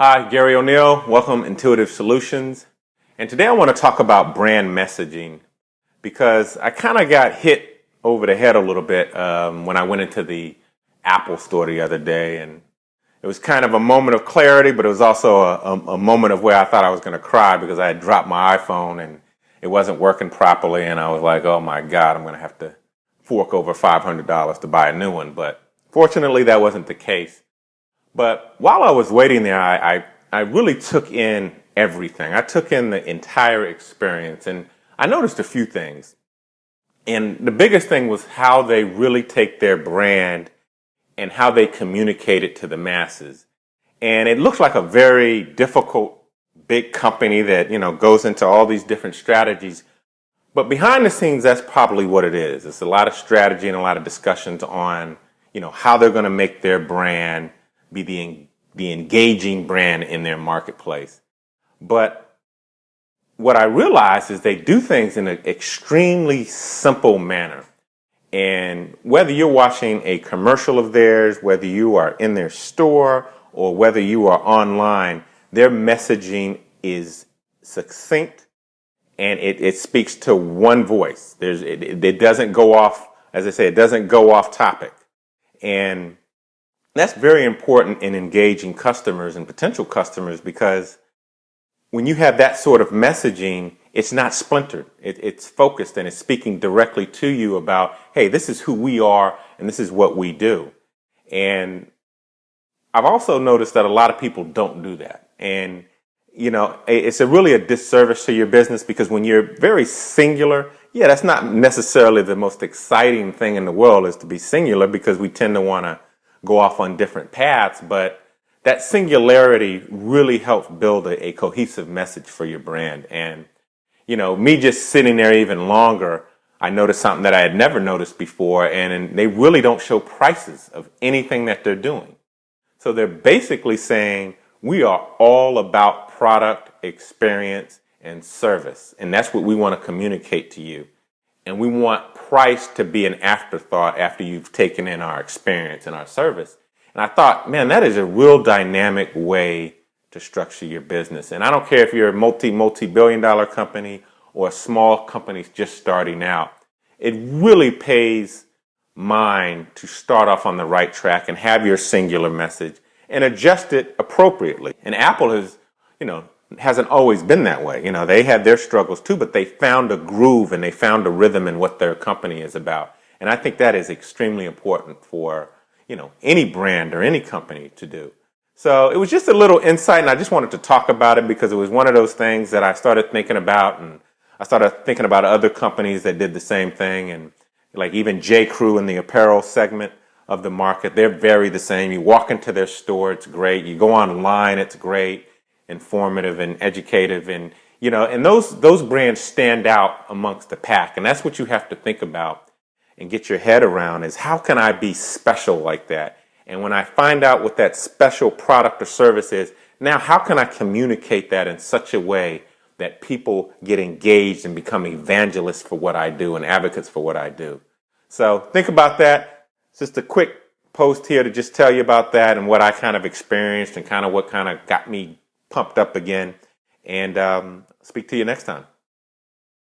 Hi, Gary O'Neil. Welcome Intuitive Solutions. And today I want to talk about brand messaging because I kind of got hit over the head a little bit when I went into the Apple store the other day. And it was kind of a moment of clarity, but it was also a moment of where I thought I was going to cry because I had dropped my iPhone and it wasn't working properly. And I was like, oh my God, I'm going to have to fork over $500 to buy a new one. But fortunately, that wasn't the case. But while I was waiting there, I really took in everything. I took in the entire experience, and I noticed a few things. And the biggest thing was how they really take their brand and how they communicate it to the masses. And it looks like a very difficult, big company that, goes into all these different strategies. But behind the scenes, that's probably what it is. It's a lot of strategy and a lot of discussions on, how they're going to make their brand be the engaging brand in their marketplace. But what I realized is they do things in an extremely simple manner. And whether you're watching a commercial of theirs, whether you are in their store, or whether you are online, their messaging is succinct and it speaks to one voice. It doesn't go off, as I say, it doesn't go off topic. And that's very important in engaging customers and potential customers because when you have that sort of messaging, it's not splintered. It's focused and it's speaking directly to you about, hey, this is who we are and this is what we do. And I've also noticed that a lot of people don't do that. And, it's really a disservice to your business because when you're very singular, that's not necessarily the most exciting thing in the world is to be singular because we tend to want to go off on different paths, but that singularity really helps build a cohesive message for your brand. And, me just sitting there even longer, I noticed something that I had never noticed before, and they really don't show prices of anything that they're doing. So they're basically saying, we are all about product, experience, and service. And that's what we want to communicate to you. And we want price to be an afterthought after you've taken in our experience and our service. And I thought, man, that is a real dynamic way to structure your business. And I don't care if you're a multi-billion-dollar company or a small company just starting out. It really pays mind to start off on the right track and have your singular message and adjust it appropriately. And Apple hasn't always been that way. They had their struggles too, but they found a groove and they found a rhythm in what their company is about. And I think that is extremely important for, any brand or any company to do. So it was just a little insight and I just wanted to talk about it because it was one of those things that I started thinking about, and I started thinking about other companies that did the same thing. And like even J. Crew in the apparel segment of the market, they're very the same. You walk into their store, it's great. You go online, it's great. Informative and educative, and and those brands stand out amongst the pack, and that's what you have to think about and get your head around is how can I be special like that? And when I find out what that special product or service is, now how can I communicate that in such a way that people get engaged and become evangelists for what I do and advocates for what I do? So think about that. It's just a quick post here to just tell you about that and what I kind of experienced and kind of what kind of got me pumped up again, and speak to you next time.